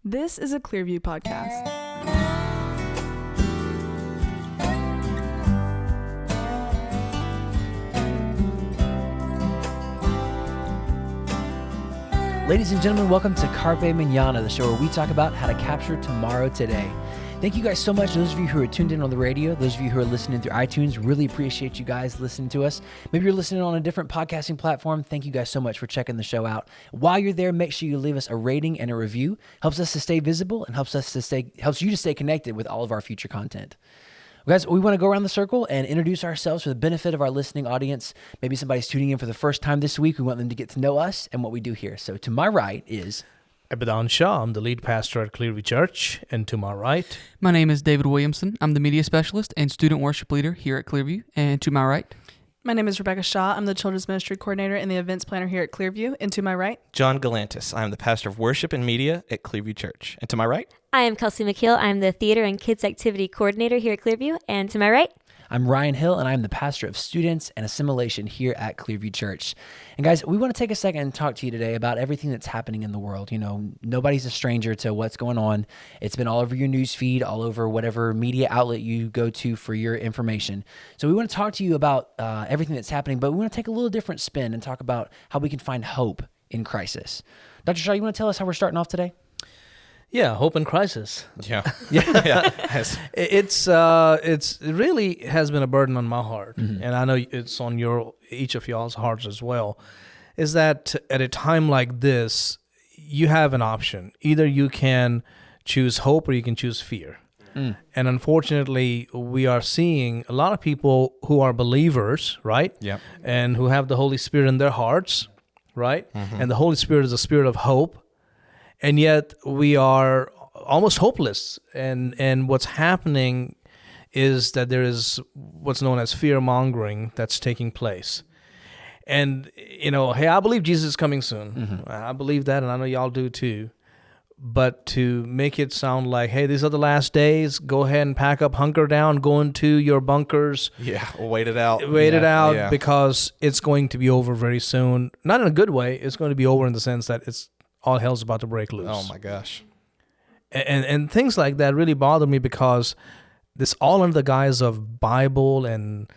This is a Clearview podcast. Ladies and gentlemen, welcome to Carpe Mañana, the show where we talk about how to capture tomorrow today. Thank you guys so much. Those of you who are tuned in on the radio, those of you who are listening through iTunes, really appreciate you guys listening to us. Maybe you're listening on a different podcasting platform. Thank you guys so much for checking the show out. While you're there, make sure you leave us a rating and a review. Helps us to stay visible and helps you to stay connected with all of our future content. Guys, we want to go around the circle and introduce ourselves for the benefit of our listening audience. Maybe somebody's tuning in for the first time this week. We want them to get to know us and what we do here. So to my right is Abidan Shah. I'm the lead pastor at Clearview Church. And to my right, my name is David Williamson. I'm the media specialist and student worship leader here at Clearview. And to my right, My name is Rebecca Shaw. I'm the children's ministry coordinator and the events planner here at Clearview. And to my right, John Galantis. I'm the pastor of worship and media at Clearview Church. And to my right, I am Kelsey McKeel. I'm the theater and kids activity coordinator here at Clearview. And to my right, I'm Ryan Hill, and I'm the pastor of students and assimilation here at Clearview Church. And guys, we want to take a second and talk to you today about everything that's happening in the world. You know, nobody's a stranger to what's going on. It's been all over your news feed, all over whatever media outlet you go to for your information. So we want to talk to you about everything that's happening, but we want to take a little different spin and talk about how we can find hope in crisis. Dr. Shaw, you want to tell us how we're starting off today? yeah, hope in crisis. yeah. It really has been a burden on my heart, and I know it's on each of y'all's hearts as well, is that at a time like this, you have an option. Either you can choose hope or you can choose fear. And unfortunately, we are seeing a lot of people who are believers, right? Yep. And who have the Holy Spirit in their hearts, right? And the Holy Spirit is a spirit of hope. And yet we are almost hopeless. And what's happening is that there is what's known as fear-mongering that's taking place. And, you know, hey, I believe Jesus is coming soon. I believe that, and I know y'all do too. But to make it sound like, hey, these are the last days, go ahead and pack up, hunker down, go into your bunkers. Yeah, we'll wait it out. Wait because it's going to be over very soon. Not in a good way. It's going to be over in the sense that it's all hell's about to break loose. Oh, my gosh. And things like that really bother me because this all under the guise of Bible and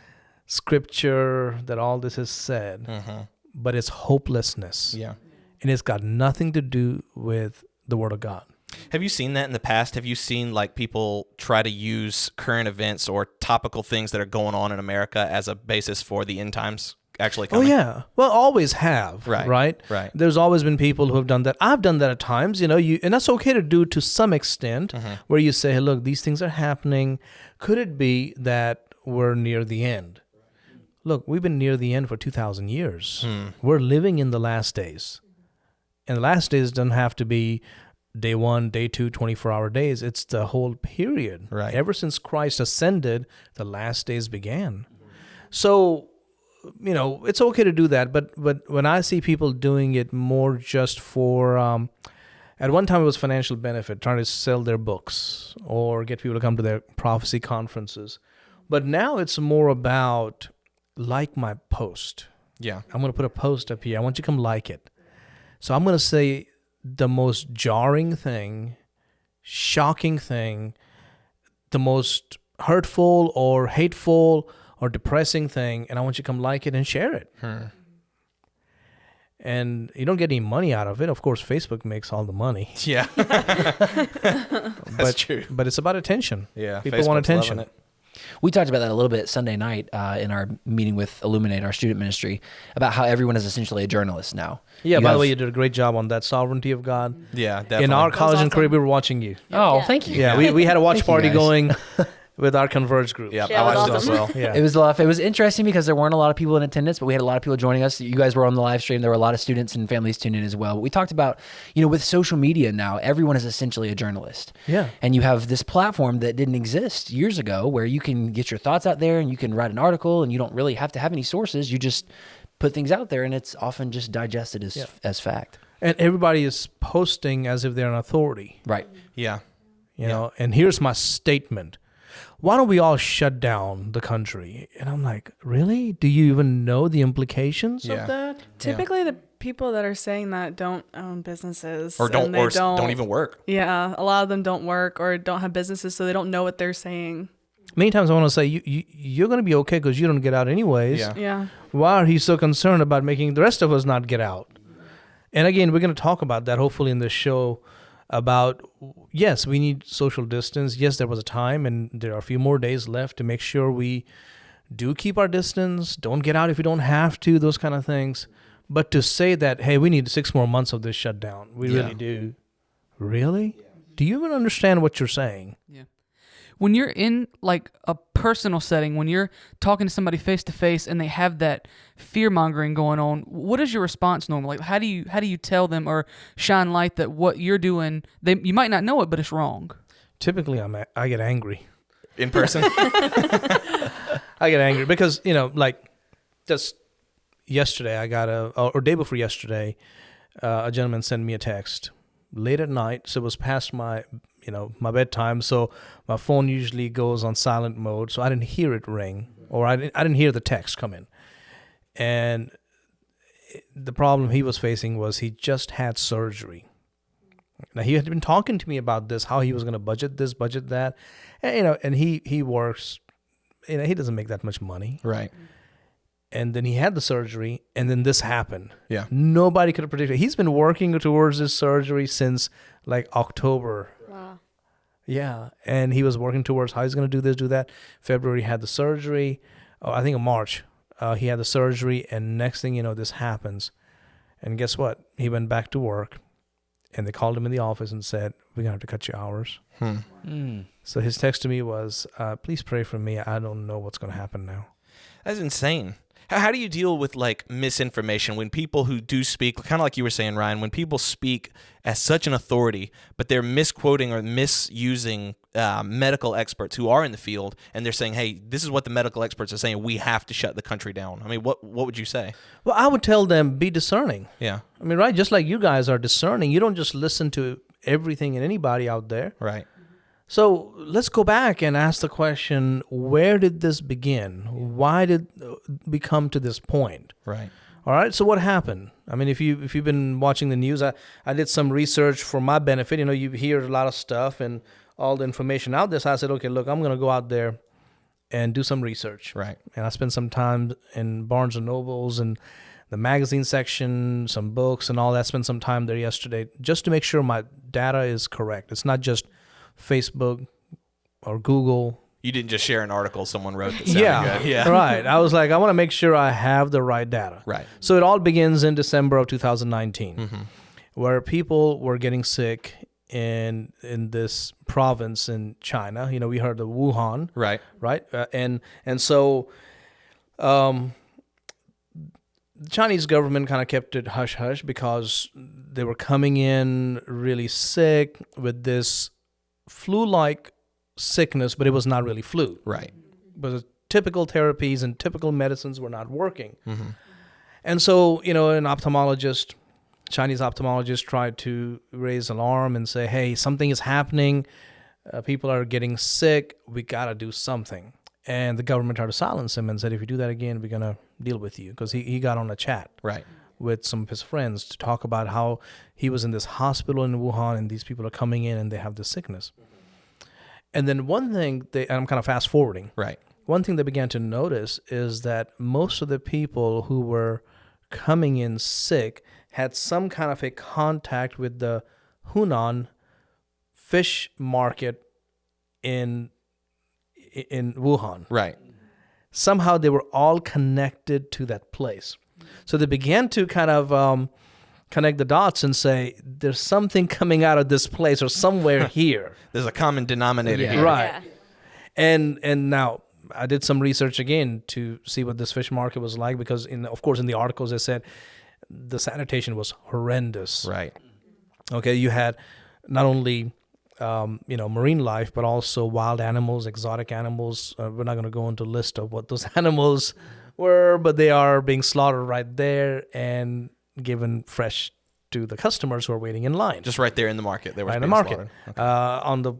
scripture that all this is said, but it's hopelessness. Yeah. And it's got nothing to do with the Word of God. Have you seen that in the past? Have you seen like people try to use current events or topical things that are going on in America as a basis for the end times actually coming? Oh, yeah. Well, always have. Right. There's always been people who have done that. I've done that at times, and that's okay to do to some extent, where you say, hey, look, these things are happening. Could it be that we're near the end? Look, we've been near the end for 2,000 years. We're living in the last days. And the last days don't have to be day 1, day 2, 24-hour days. It's the whole period. Right. Ever since Christ ascended, the last days began. So, it's okay to do that. But when I see people doing it more just for, at one time it was financial benefit, trying to sell their books or get people to come to their prophecy conferences. But now it's more about like my post. Yeah. I'm going to put a post up here. I want you to come like it. So I'm going to say the most jarring thing, shocking thing, the most hurtful or hateful or depressing thing, and I want you to come like it and share it. And you don't get any money out of it. Of course, Facebook makes all the money. Yeah. That's true. But it's about attention. Yeah. People Facebook's want attention. loving it. We talked about that a little bit Sunday night in our meeting with Illuminate, our student ministry, about how everyone is essentially a journalist now. Yeah, by the way, you did a great job on that sovereignty of God. Yeah, definitely. In our college and awesome. career, we were watching you. Oh, thank you. Yeah, we had a watch Thank you, party guys. going with our Converge group. Yeah, Yeah, I it was watched it as well. Yeah. It was a lot. It was interesting because there weren't a lot of people in attendance, but we had a lot of people joining us. You guys were on the live stream. There were a lot of students and families tuned in as well. But we talked about, with social media now, everyone is essentially a journalist. Yeah. And you have this platform that didn't exist years ago where you can get your thoughts out there and you can write an article and you don't really have to have any sources. You just put things out there and it's often just digested as fact. And everybody is posting as if they're an authority. Right. Yeah. You know, and here's my statement. Why don't we all shut down the country? And I'm like, really? Do you even know the implications Yeah. of that? typically the people that are saying that don't own businesses Or and they don't even work. Yeah, a lot of them don't work or don't have businesses, so they don't know what they're saying. Many times I want to say, you're going to be okay because you don't get out anyways. Yeah. Yeah. Why are he so concerned about making the rest of us not get out? And again, we're going to talk about that hopefully in this show about, yes, we need social distance. Yes, there was a time and there are a few more days left to make sure we do keep our distance, don't get out if you don't have to, those kind of things. But to say that, hey, we need 6 more months of this shutdown, we Yeah. really do. Really? Do you even understand what you're saying? Yeah. When you're in like a personal setting, when you're talking to somebody face to face and they have that fear mongering going on, what is your response normally? Like, how do you tell them or shine light that what you're doing, you might not know it, but it's wrong? Typically, I get angry. In person? I get angry because, like just yesterday, I got or day before yesterday, a gentleman sent me a text late at night. So it was past my bedtime. So my phone usually goes on silent mode. So I didn't hear it ring or I didn't hear the text come in. And the problem he was facing was he just had surgery. Now he had been talking to me about this, how he was going to budget this, budget that. And, and he works, he doesn't make that much money. Right. And then he had the surgery, and then this happened. Yeah. Nobody could have predicted. He's been working towards this surgery since like October. Wow. Yeah. And he was working towards how he's going to do this, do that. February he had the surgery. Oh, I think in March he had the surgery, and next thing you know, this happens. And guess what? He went back to work, and they called him in the office and said, "We're going to have to cut your hours." So his text to me was, "Please pray for me. I don't know what's going to happen now." That's insane. How do you deal with like misinformation when people who do speak, kind of like you were saying, Ryan, when people speak as such an authority, but they're misquoting or misusing medical experts who are in the field, and they're saying, "Hey, this is what the medical experts are saying. We have to shut the country down." I mean, what would you say? Well, I would tell them, be discerning. Yeah. I mean, right? Just like you guys are discerning. You don't just listen to everything and anybody out there. Right. So let's go back and ask the question, where did this begin? Why did we come to this point? Right. All right. So what happened? I mean, if you've been watching the news, I did some research for my benefit. You hear a lot of stuff and all the information out there. So I said, okay, look, I'm going to go out there and do some research. Right. And I spent some time in Barnes and Nobles and the magazine section, some books and all that. Spent some time there yesterday just to make sure my data is correct. It's not just Facebook or Google. You didn't just share an article someone wrote that sounded good. Yeah. Right. I was like, I want to make sure I have the right data. Right. So it all begins in December of 2019, where people were getting sick in this province in China. We heard of Wuhan. Right. Right. And so the Chinese government kind of kept it hush hush because they were coming in really sick with this flu-like sickness, but it was not really flu. Right. But the typical therapies and typical medicines were not working. And so, an ophthalmologist, Chinese ophthalmologist, tried to raise alarm and say, hey, something is happening. People are getting sick. We got to do something. And the government tried to silence him and said, if you do that again, we're going to deal with you. Because he got on a chat. Right. With some of his friends to talk about how he was in this hospital in Wuhan and these people are coming in and they have this sickness. And then one thing, and I'm kind of fast forwarding. Right. One thing they began to notice is that most of the people who were coming in sick had some kind of a contact with the Hunan fish market in Wuhan. Right. Somehow they were all connected to that place. So they began to kind of connect the dots and say, there's something coming out of this place or somewhere here. There's a common denominator Yeah. here. Right. Yeah. And now I did some research again to see what this fish market was like because, of course, in the articles they said the sanitation was horrendous. Right. Okay, you had not only marine life, but also wild animals, exotic animals. We're not going to go into a list of what those animals were, but they are being slaughtered right there and given fresh to the customers who are waiting in line. Just right there in the market. They were right in the being market. slaughtered. Okay. On the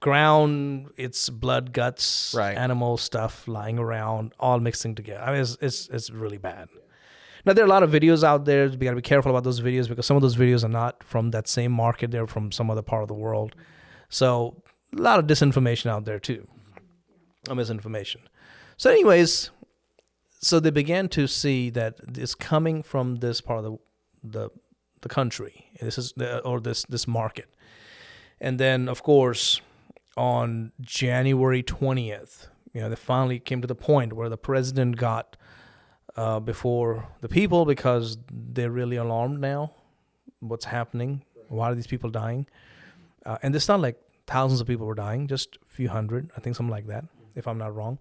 ground, it's blood, guts, Right. animal stuff lying around, all mixing together. I mean, it's really bad. Now, there are a lot of videos out there. We got to be careful about those videos because some of those videos are not from that same market. They're from some other part of the world. So a lot of disinformation out there too, or misinformation. So anyways, so they began to see that it's coming from this part of the country. This is this market. And then, of course, on January 20th, they finally came to the point where the president got before the people because they're really alarmed now. What's happening? Why are these people dying? And it's not like thousands of people were dying, just a few hundred, I think something like that, if I'm not wrong.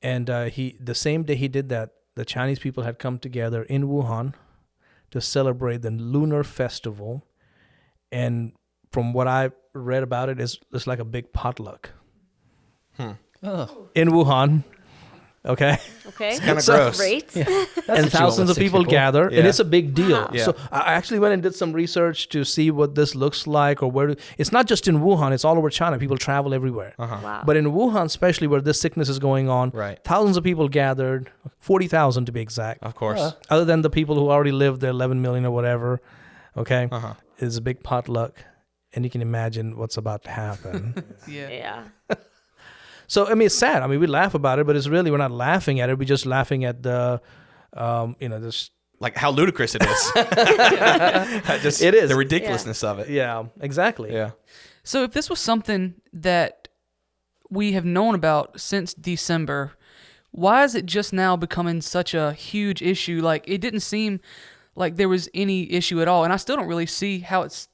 And the same day he did that, the Chinese people had come together in Wuhan to celebrate the Lunar Festival. And from what I read about it, it's like a big potluck in Wuhan. Okay. Okay. It's kind of gross. Great. And thousands of people gather, and Yeah. it's a big deal. Wow. Yeah. So I actually went and did some research to see what this looks like, or it's not just in Wuhan; it's all over China. People travel everywhere. Wow. But in Wuhan, especially where this sickness is going on, Right. thousands of people gathered, 40,000 to be exact. Of course. Other than the people who already lived there, 11 million or whatever. Okay, Uh-huh. it's a big potluck, and you can imagine what's about to happen. Yeah. So I mean, it's sad. I mean, we laugh about it, but it's really we're not laughing at it. We're just laughing at the, this. Like how ludicrous it is. Just It is. the ridiculousness of it. Yeah, exactly. Yeah. So if this was something that we have known about since December, why is it just now becoming such a huge issue? Like, it didn't seem like there was any issue at all, and I still don't really see how it's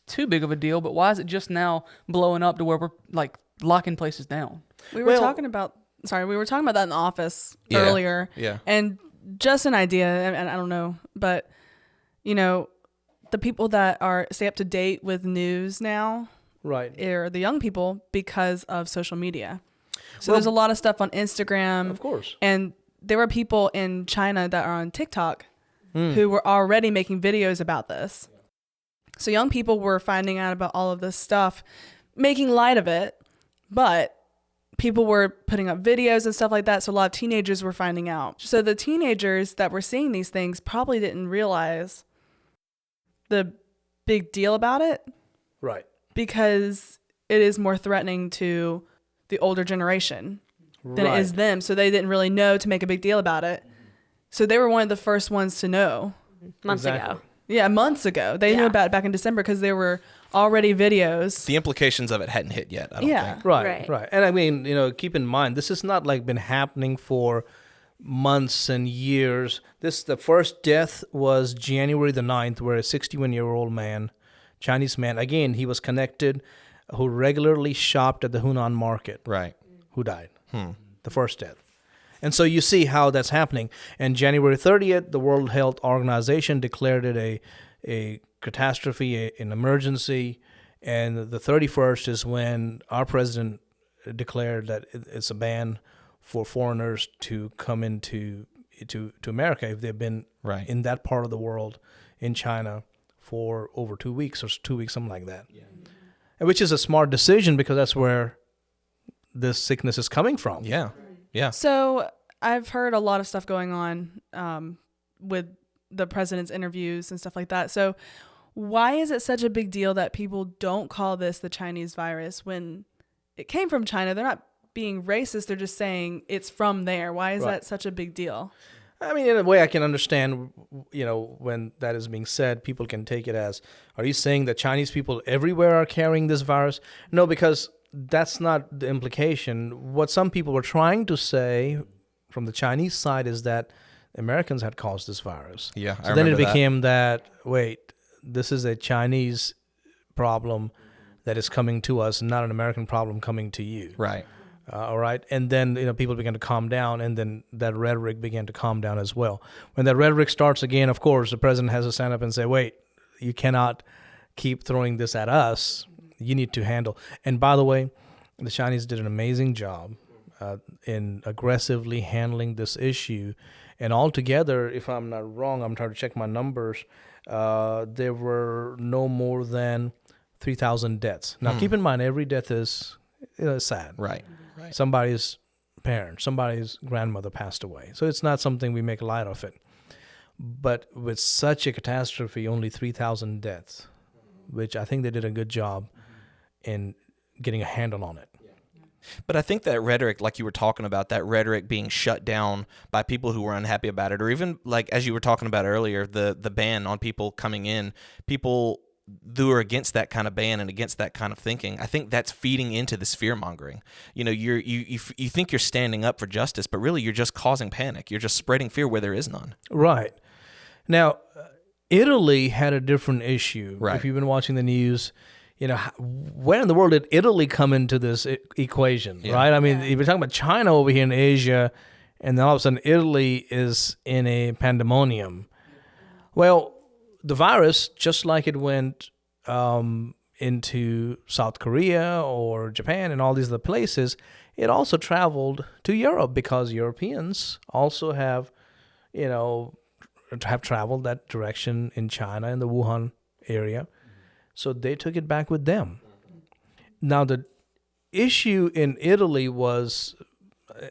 too big of a deal, but why is it just now blowing up to where we're like locking places down? We were Well- talking about that in the office Yeah. earlier. Yeah. And just an idea, and I don't know, but the people that stay up to date with news now Right. are the young people because of social media. So Well- there's a lot of stuff on Instagram, Of course. and there were people in China that are on TikTok who were already making videos about this. So young people were finding out about all of this stuff, making light of it, but people were putting up videos and stuff like that. So a lot of teenagers were finding out. So the teenagers that were seeing these things probably didn't realize the big deal about it Right. because it is more threatening to the older generation than Right. it is them. So they didn't really know to make a big deal about it. So they were one of the first ones to know. Months Exactly. ago. Yeah, months ago. They knew Yeah. about it back in December because there were already videos. The implications of it hadn't hit yet, I don't Yeah. think. Right, Right. right. And I mean, keep in mind, this has not like been happening for months and years. The first death was January the 9th, where a 61-year-old man, Chinese man, again, he was connected, who regularly shopped at the Hunan market, Right. who died. The first death. And so you see how that's happening. And January 30th, the World Health Organization declared it a catastrophe, an emergency. And the 31st is when our president declared that it's a ban for foreigners to come into to America if they've been Right. in that part of the world, in China, for over 2 weeks or 2 weeks, something like that. And which is a smart decision because that's where this sickness is coming from. Yeah. Yeah. So I've heard a lot of stuff going on with the president's interviews and stuff like that. So why is it such a big deal that people don't call this the Chinese virus when it came from China? They're not being racist. They're just saying it's from there. Why is Right. that such a big deal? I mean, in a way, I can understand, when that is being said, people can take it as, are you saying that Chinese people everywhere are carrying this virus? No, because that's not the implication. What some people were trying to say from the Chinese side is that Americans had caused this virus. Yeah. So then it became that, wait, this is a Chinese problem that is coming to us, not an American problem coming to you. Right. All right. And then, people began to calm down, and then that rhetoric began to calm down as well. When that rhetoric starts again, of course, the president has to stand up and say, wait, you cannot keep throwing this at us. You need to handle. And by the way, the Chinese did an amazing job in aggressively handling this issue. And altogether, if I'm not wrong, I'm trying to check my numbers, there were no more than 3,000 deaths. Now, keep in mind, every death is sad. Right. Somebody's parent, somebody's grandmother passed away. So it's not something we make light of it. but with such a catastrophe, only 3,000 deaths, which I think they did a good job in getting a handle on it. But I think that rhetoric, like you were talking about, that rhetoric being shut down by people who were unhappy about it, or even like as you were talking about earlier, the ban on people coming in, people who are against that kind of ban and against that kind of thinking, I think that's feeding into this fear mongering. You know, you think you're standing up for justice, but really you're just causing panic. You're just spreading fear where there is none. Right. Now, Italy had a different issue. Right. If you've been watching the news, you know, where in the world did Italy come into this equation, right? I mean, if you're talking about China over here in Asia, and then all of a sudden Italy is in a pandemonium. Well, the virus, just like it went into South Korea or Japan and all these other places, it also traveled to Europe because Europeans also have, you know, have traveled that direction in China, in the Wuhan area. So they took it back with them. Now, the issue in Italy was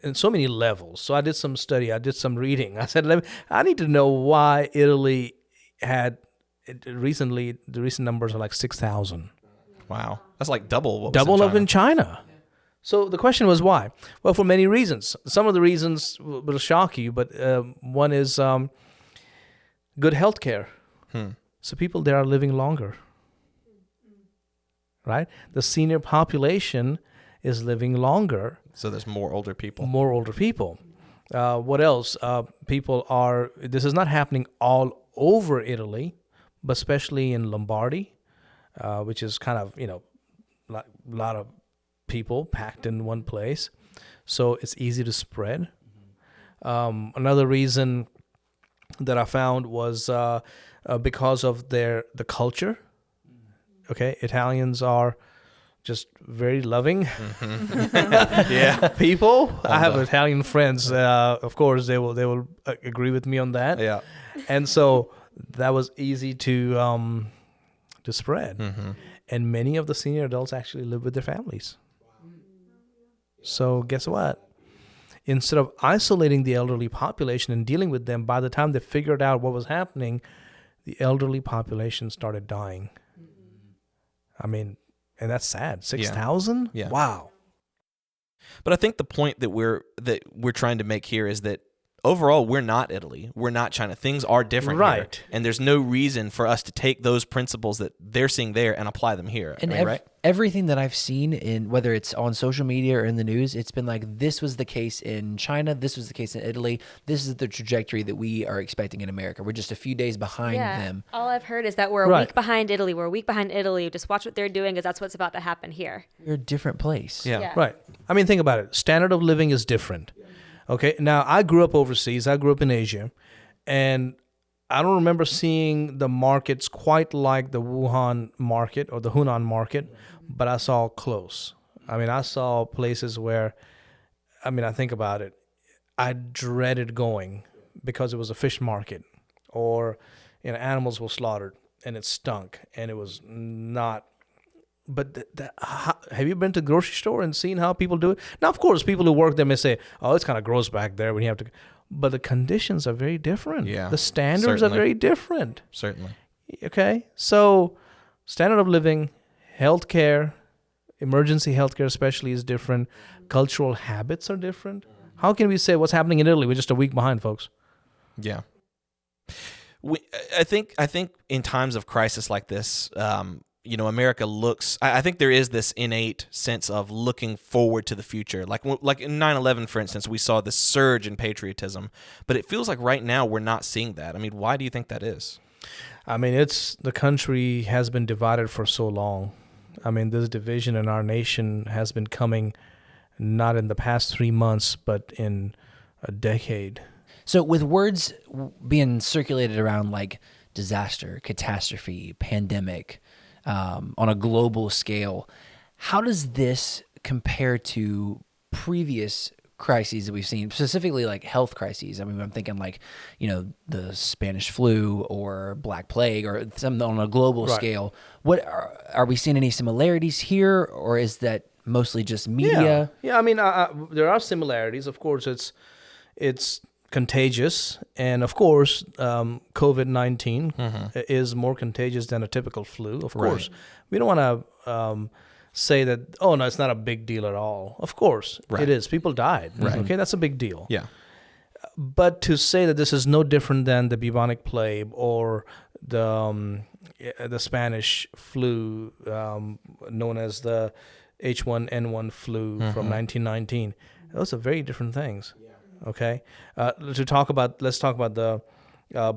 in so many levels. So I did some study, I did some reading. I said, I need to know why Italy had recently, the recent numbers are like 6,000. Wow. That's like double what Double was of in China. So the question was why? Well, for many reasons. Some of the reasons will shock you, but one is good health care. So people there are living longer. Right? The senior population is living longer. So there's more older people. More older people. What else? People are, this is not happening all over Italy, but especially in Lombardy, which is kind of, you know, a lot of people packed in one place. So it's easy to spread. Another reason that I found was because of the culture. Okay, Italians are just very loving people. I have Italian friends. Of course, they will agree with me on that. Yeah, and so that was easy to spread. And many of the senior adults actually live with their families. So guess what? Instead of isolating the elderly population and dealing with them, by the time they figured out what was happening, the elderly population started dying. I mean, and that's sad. 6,000? Yeah. Wow. But I think the point that we're trying to make here is that overall, we're not Italy. We're not China. Things are different right here. And there's no reason for us to take those principles that they're seeing there and apply them here. And right? Everything that I've seen, in whether it's on social media or in the news, it's been like, this was the case in China, this was the case in Italy, this is the trajectory that we are expecting in America. We're just a few days behind them. All I've heard is that we're a week behind Italy. We're a week behind Italy. Just watch what they're doing, because that's what's about to happen here. We're a different place. Yeah. Right. I mean, think about it. Standard of living is different. Okay. Now, I grew up overseas. I grew up in Asia. And I don't remember seeing the markets quite like the Wuhan market or the Hunan market, but I saw close. I mean, I saw places where, I mean, I think about it, I dreaded going because it was a fish market, or, you know, animals were slaughtered and it stunk and it was not. But have you been to the grocery store and seen how people do it? Now, of course, people who work there may say, oh, it's kind of gross back there when you have to. But the conditions are very different. Yeah, the standards are very different. Certainly. Okay. So standard of living, healthcare, emergency healthcare especially is different. Cultural habits are different. How can we say what's happening in Italy? We're just a week behind, folks. Yeah. I think in times of crisis like this, you know, America looks, I think there is this innate sense of looking forward to the future. Like in 9/11, for instance, we saw this surge in patriotism, but it feels like right now we're not seeing that. I mean, why do you think that is? I mean, the country has been divided for so long. I mean, this division in our nation has been coming not in the past 3 months, but in a decade. So with words being circulated around like disaster, catastrophe, pandemic, on a global scale, how does this compare to previous crises that we've seen, specifically like health crises? I mean, I'm thinking like, you know, the Spanish flu or Black Plague or something on a global scale. What are we seeing any similarities here, or is that mostly just media? Yeah. I mean, there are similarities. Of course, it's contagious, and of course, COVID-19 is more contagious than a typical flu. Of course, we don't want to say that. Oh no, it's not a big deal at all. Of course, it is. People died. Okay, that's a big deal. Yeah. But to say that this is no different than the bubonic plague or the Spanish flu, known as the H1N1 flu from 1919, those are very different things. Okay, let's talk about the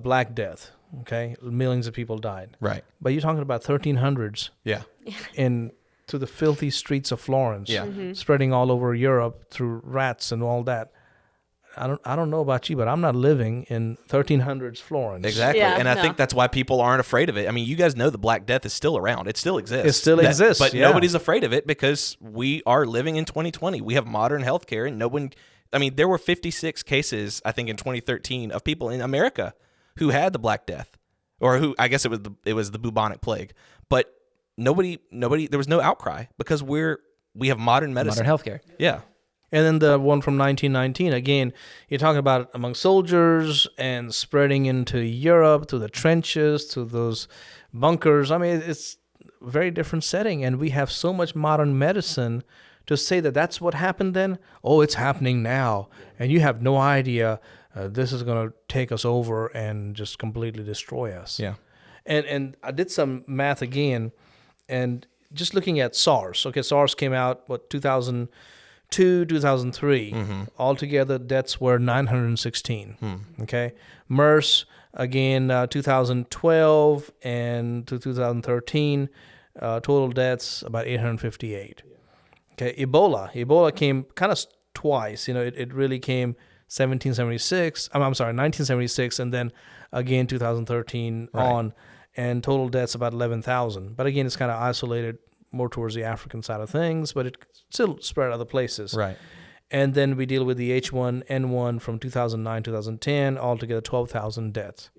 Black Death. Okay, millions of people died. Right. But you're talking about 1300s. Yeah. To the filthy streets of Florence. Yeah. Spreading all over Europe through rats and all that. I don't know about you, but I'm not living in 1300s Florence. Exactly. Yeah, and I no. think that's why people aren't afraid of it. I mean, you guys know the Black Death is still around. It still exists. It still exists, But yeah. nobody's afraid of it because we are living in 2020. We have modern healthcare, and no one. I mean, there were 56 cases, I think, in 2013 of people in America who had the Black Death, or who, I guess it was the bubonic plague. But nobody, there was no outcry because we have modern medicine. Modern healthcare. Yeah. And then the one from 1919, again, you're talking about among soldiers and spreading into Europe, to the trenches, to those bunkers. I mean, it's a very different setting, and we have so much modern medicine to say that that's what happened then. Oh, it's happening now, and you have no idea this is going to take us over and just completely destroy us. Yeah. And I did some math again, and just looking at SARS. Okay, SARS came out, 2002, 2003. Altogether, deaths were 916. Okay. MERS, again, 2012 and to 2013, total deaths about 858. Okay. Ebola came kind of twice. It really came 1976, and then again 2013 on, and total deaths about 11,000. But again, it's kind of isolated more towards the African side of things, but it still spread other places. Right. And then we deal with the H1N1 from 2009, 2010, altogether 12,000 deaths.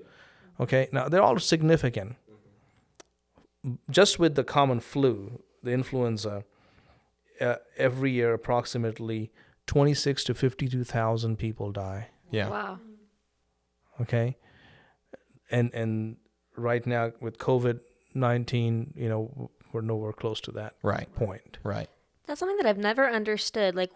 Okay, now they're all significant. Just with the common flu, the influenza, every year approximately 26 to 52,000 people die. Yeah. Wow. Okay, and right now with COVID-19, we're nowhere close to that point. Right. That's something that I've never understood. Like,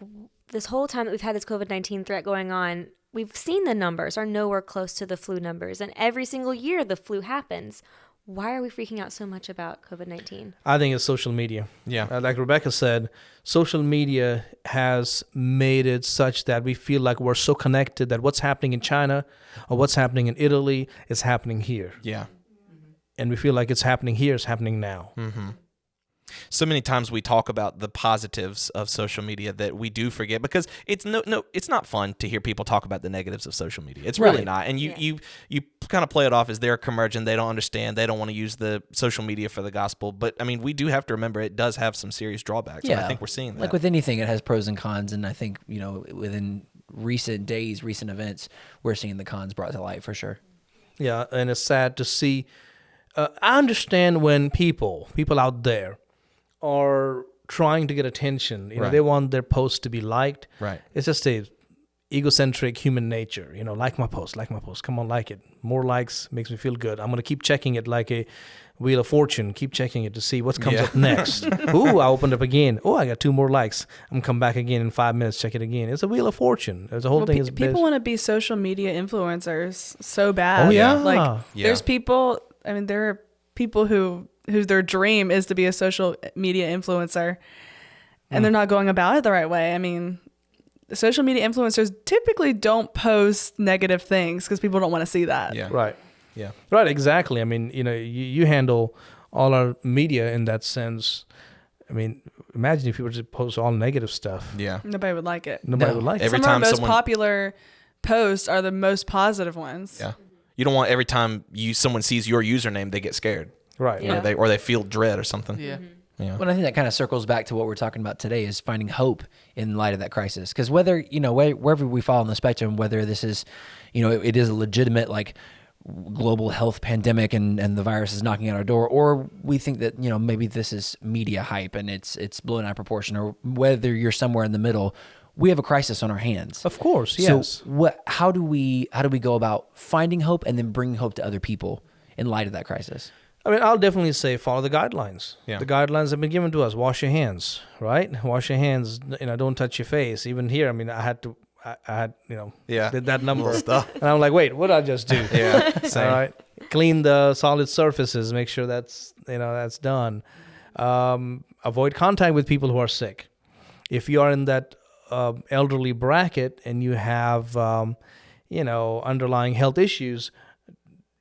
this whole time that we've had this COVID-19 threat going on, we've seen the numbers are nowhere close to the flu numbers. And every single year the flu happens. Why are we freaking out so much about COVID-19? I think it's social media. Yeah. Like Rebecca said, social media has made it such that we feel like we're so connected that what's happening in China or what's happening in Italy is happening here. Yeah. And we feel like it's happening here, it's happening now. So many times we talk about the positives of social media that we do forget, because it's it's not fun to hear people talk about the negatives of social media. It's really not. And you kind of play it off as they're a curmudgeon. They don't understand. They don't want to use the social media for the gospel. But I mean, we do have to remember it does have some serious drawbacks. Yeah. And I think we're seeing that. Like with anything, it has pros and cons. And I think, within recent days, recent events, we're seeing the cons brought to light for sure. Yeah, and it's sad to see. I understand when people out there are trying to get attention. They want their posts to be liked. Right. It's just a egocentric human nature. Like my post. Come on, like it. More likes makes me feel good. I'm going to keep checking it like a Wheel of Fortune. Keep checking it to see what comes up next. Ooh, I opened up again. Oh, I got 2 more likes. I'm going to come back again in 5 minutes, check it again. It's a Wheel of Fortune. The whole thing is people want to be social media influencers so bad. Oh, yeah. Like, Yeah. there's people, there are people whose their dream is to be a social media influencer, and they're not going about it the right way. I mean, social media influencers typically don't post negative things because people don't want to see that. Yeah. Right. Yeah. Right, exactly. I mean, you handle all our media in that sense. I mean, imagine if you were to post all negative stuff. Yeah. Nobody would like it. Nobody would like it. Every Some of our time most someone- popular posts are the most positive ones. Yeah. You don't want every time someone sees your username, they get scared. Right. Yeah. Right. Or they feel dread or something. Yeah. Yeah. Well, I think that kind of circles back to what we're talking about today is finding hope in light of that crisis. Because whether, wherever we fall on the spectrum, whether this is, it is a legitimate, global health pandemic and the virus is knocking at our door, or we think that, maybe this is media hype and it's blown out of proportion, or whether you're somewhere in the middle, we have a crisis on our hands. Of course, yes. So how do we go about finding hope and then bringing hope to other people in light of that crisis? I mean, I'll definitely say follow the guidelines. Yeah. The guidelines have been given to us. Wash your hands, right? Wash your hands. Don't touch your face. Even here, I mean, I had, Yeah. did that number Little stuff. and I'm like, wait, what did I just do? Yeah. All Same. right. Clean the solid surfaces. Make sure that's done. Avoid contact with people who are sick. If you are in that elderly bracket and you have, underlying health issues,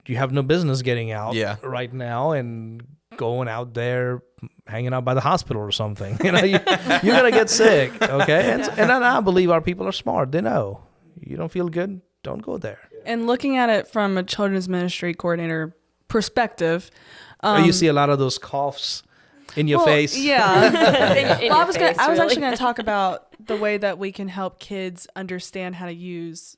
you have no business getting out right now and going out there hanging out by the hospital or something. You're gonna get sick, okay? And I believe our people are smart. They know. You don't feel good, don't go there. And looking at it from a children's ministry coordinator perspective, You see a lot of those coughs in your face. Yeah. In Well, I your was face, actually really. going to talk about the way that we can help kids understand how to use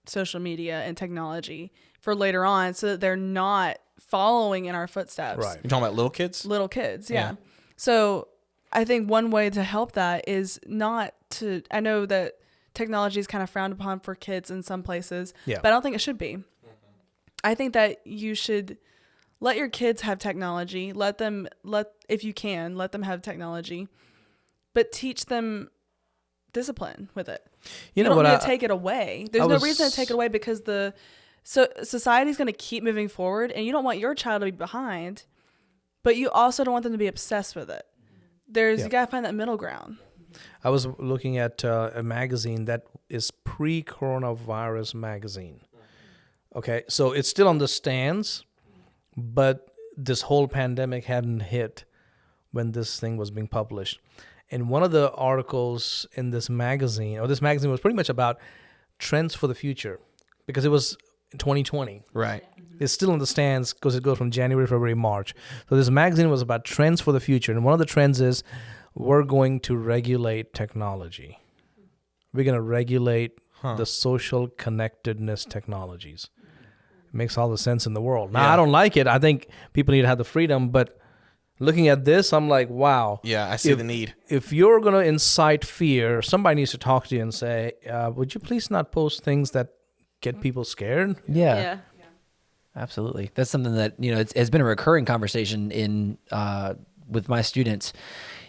social media and technology for later on, so that they're not following in our footsteps. Right. You're talking about little kids? Little kids, yeah. Yeah. So I think one way to help that is not to. I know that technology is kind of frowned upon for kids in some places, Yeah. but I don't think it should be. I think that you should let your kids have technology. If you can, let them have technology, but teach them discipline with it. You don't need to take it away. There's no reason to take it away, because society's going to keep moving forward, and you don't want your child to be behind, but you also don't want them to be obsessed with it. You got to find that middle ground. I was looking at a magazine that is pre-coronavirus magazine. Okay, so it's still on the stands, but this whole pandemic hadn't hit when this thing was being published. And one of the articles in this magazine was pretty much about trends for the future, because it was 2020. Right. It's still in the stands because it goes from January, February, March. So this magazine was about trends for the future. And one of the trends is we're going to regulate technology. We're going to regulate the social connectedness technologies. It makes all the sense in the world. Now, I don't like it. I think people need to have the freedom. But looking at this, I'm like, wow. Yeah, I see the need. If you're going to incite fear, somebody needs to talk to you and say, would you please not post things that get people scared? Yeah. Absolutely. That's something that, it's been a recurring conversation in with my students.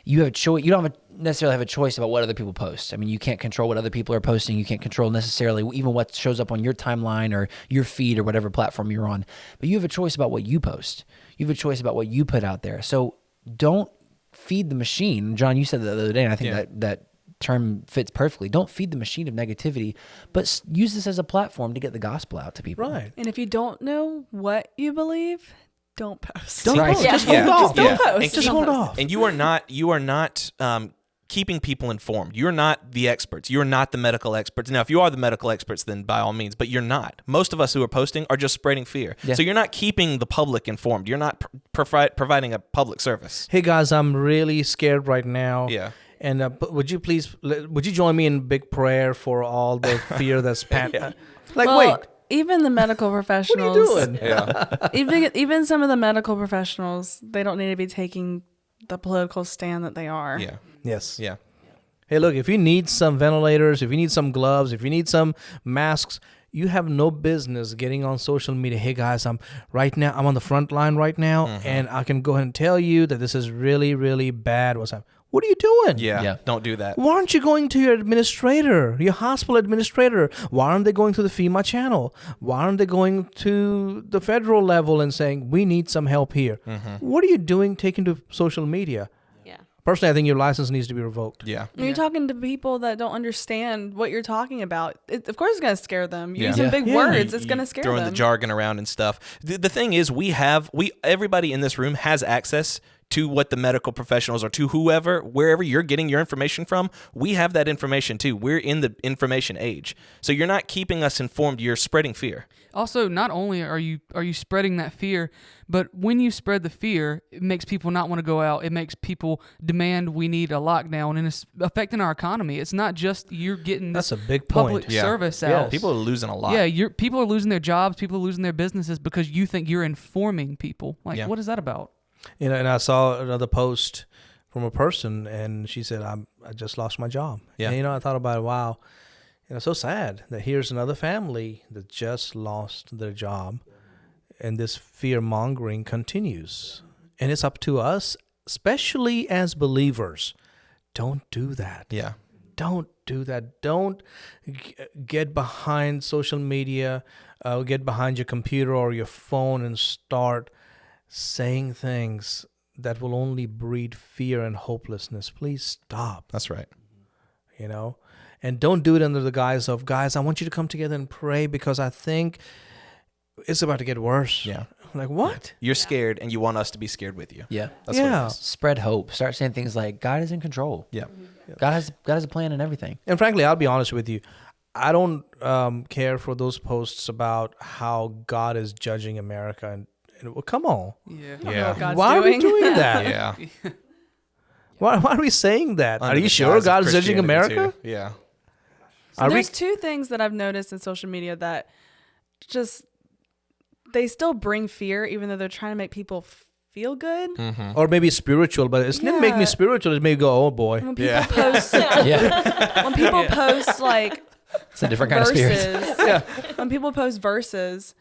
You have a choice. You don't necessarily have a choice about what other people post. I mean, you can't control what other people are posting. You can't control necessarily even what shows up on your timeline or your feed or whatever platform you're on. But you have a choice about what you post. You have a choice about what you put out there. So don't feed the machine. John, you said that the other day, and I think that term fits perfectly. Don't feed the machine of negativity, but use this as a platform to get the gospel out to people. Right. And if you don't know what you believe, don't post. Don't Right. post. Yeah. Just hold off. Just don't post. And Just hold off. And you are not keeping people informed. You're not the experts. You're not the medical experts. Now, if you are the medical experts, then by all means, but you're not. Most of us who are posting are just spreading fear. Yeah. So you're not keeping the public informed. You're not providing a public service. Hey guys, I'm really scared right now. Yeah. And but would you join me in big prayer for all the fear that's Well, even the medical professionals. what are you doing? Yeah. Even some of the medical professionals, they don't need to be taking the political stand that they are. Yeah. Yes. Yeah. Hey, look, if you need some ventilators, if you need some gloves, if you need some masks, you have no business getting on social media. Hey guys, I'm on the front line right now, and I can go ahead and tell you that this is really, really bad. What's happening? What are you doing? Yeah. Don't do that. Why aren't you going to your administrator, your hospital administrator? Why aren't they going to the FEMA channel? Why aren't they going to the federal level and saying, we need some help here? What are you doing taking to social media? Yeah. Personally, I think your license needs to be revoked. Yeah. When you're talking to people that don't understand what you're talking about, of course it's going to scare them. Yeah. Using big Yeah. words, it's going to scare Throwing them. the jargon around and stuff. The thing is, everybody in this room has access to what the medical professionals or to wherever you're getting your information from. We have that information too. We're in the information age. So you're not keeping us informed. You're spreading fear. Also, not only are you spreading that fear, but when you spread the fear, it makes people not want to go out. It makes people demand we need a lockdown, and it's affecting our economy. It's not just you're getting this That's a big point. public Yeah. service Yes. out. People are losing a lot. Yeah, people are losing their jobs. People are losing their businesses because you think you're informing people. Like, Yeah. what is that about? And I saw another post from a person, and she said, I just lost my job. Yeah. And, I thought about it, wow, so sad that here's another family that just lost their job, and this fear-mongering continues. And it's up to us, especially as believers. Don't do that. Yeah. Don't do that. Don't get behind social media, get behind your computer or your phone and start saying things that will only breed fear and hopelessness. Please stop, That's right. and don't do it under the guise of, guys, I want you to come together and pray because I think it's about to get worse. Yeah. Like, what? You're scared and you want us to be scared with you. Yeah. That's what Yeah. it is. Spread hope. Start saying things like, God is in control. Yeah. God has a plan and everything. And frankly, I'll be honest with you. I don't care for those posts about how God is judging America. And well, come on. Yeah. I don't know Yeah. what God's Why are we doing. doing that? Yeah. Why are we saying that? Under Are you the sure guise of God is judging Christianity, America? too. Yeah. So Are we- there's two things that I've noticed in social media that just they still bring fear, even though they're trying to make people feel good. Or maybe spiritual, but it didn't make me Yeah. spiritual. It made me go, oh boy. When people Yeah. post, Yeah. when people post like It's a different kind of spirit. verses, when people post verses,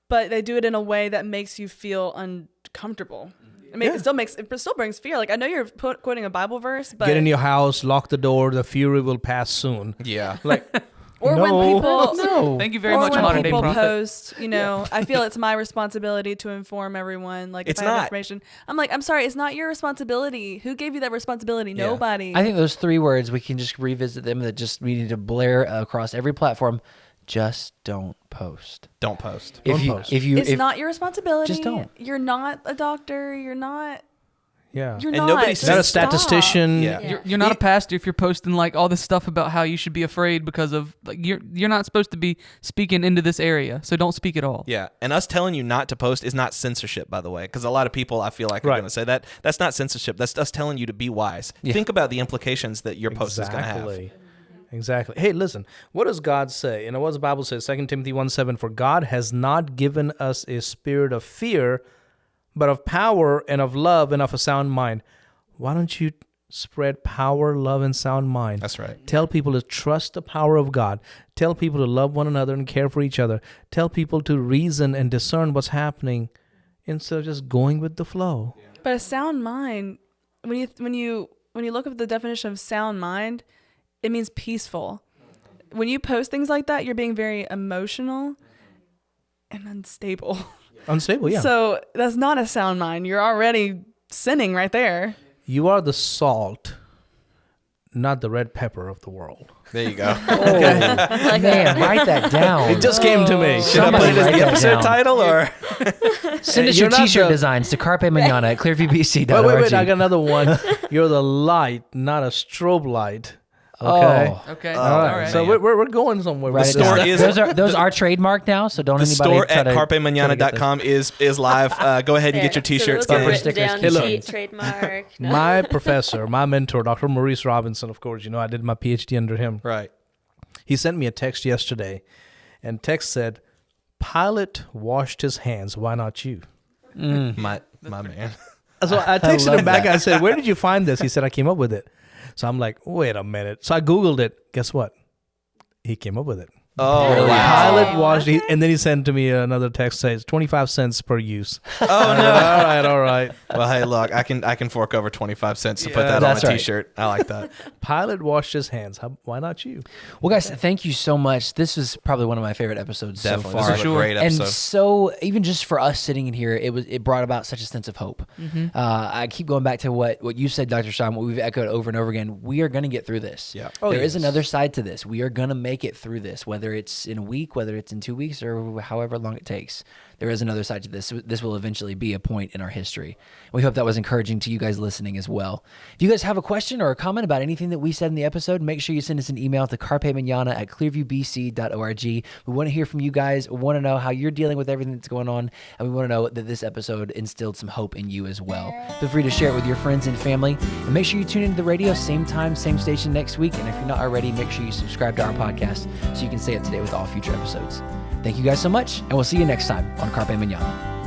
but they do it in a way that makes you feel uncomfortable. It still brings fear. Like, I know you're quoting a Bible verse, but Get in your house, lock the door, the fury will pass soon. Yeah. Like, or when no, people no. Thank you very or much, when modern day people prophet. post, I feel it's my responsibility to inform everyone. Like, It's if I have not. information, I'm like, I'm sorry, it's not your responsibility. Who gave you that responsibility? Yeah. Nobody. I think those three words, we can just revisit them, that just we need to blare across every platform. Just don't post. Don't post. If Don't you, post. if you, it's if, not your responsibility. Just don't. You're not a doctor. You're not. Yeah. You're And not. nobody Just Not a stop. statistician. Yeah. You're not a pastor if you're posting like all this stuff about how you should be afraid because of like you're not supposed to be speaking into this area, so don't speak at all. Yeah, and us telling you not to post is not censorship, by the way, because a lot of people I feel like are Right. going to say that. That's not censorship. That's us telling you to be wise. Yeah. Think about the implications that your post is going to have. Exactly. Hey, listen, what does God say? What does the Bible say? 2 Timothy 1:7, for God has not given us a spirit of fear, but of power and of love and of a sound mind. Why don't you spread power, love, and sound mind? That's right. Tell people to trust the power of God. Tell people to love one another and care for each other. Tell people to reason and discern what's happening instead of just going with the flow. But a sound mind, when you look up the definition of sound mind, it means peaceful. When you post things like that, you're being very emotional and unstable. Unstable, yeah. So that's not a sound mind. You're already sinning right there. You are the salt, not the red pepper of the world. There you go. man, write that down. It just came to me. Should I put it as Write the that episode down. title or? Send us You're your not t-shirt the- designs to Carpe Manana at clearviewbc.org. Wait, I got another one. You're the light, not a strobe light. Okay. Oh. Okay. All All right. right. So we're going somewhere. Right, with store this. is- those are trademarked now, so don't The anybody store try at to carpemanana.com is live. Go ahead and get your t-shirts. So Bumper written stickers, down, killer. sheet, trademark. No. My professor, my mentor, Dr. Maurice Robinson, of course, I did my PhD under him. Right. He sent me a text yesterday, and text said, Pilate washed his hands. Why not you? My man. So I texted love him back. that. I said, where did you find this? He said, I came up with it. So I'm like, wait a minute. So I Googled it. Guess what? He came up with it. Oh, Pilate washed, and then he sent to me another text says 25 cents per use. Oh no. All right. Well, hey, look, I can fork over 25 cents to put Yeah, that on that's a right. t-shirt. I like that. Pilate washed his hands. Why not you? Well, guys, thank you so much. This was probably one of my favorite episodes Definitely. so This far. was a great episode. And so, even just for us sitting in here, it brought about such a sense of hope. I keep going back to what you said, Dr. Sean, what we've echoed over and over again. We are going to get through this. Yeah. There is another side to this. We are going to make it through this, whether it's in a week, whether it's in 2 weeks, or however long it takes. There is another side to this. This will eventually be a point in our history. We hope that was encouraging to you guys listening as well. If you guys have a question or a comment about anything that we said in the episode, make sure you send us an email to carpemanana@clearviewbc.org. We want to hear from you guys. We want to know how you're dealing with everything that's going on, and we want to know that this episode instilled some hope in you as well. Feel free to share it with your friends and family, and make sure you tune into the radio same time, same station next week. And if you're not already, make sure you subscribe to our podcast so you can stay up to date with all future episodes. Thank you guys so much, and we'll see you next time on Carpe Manana.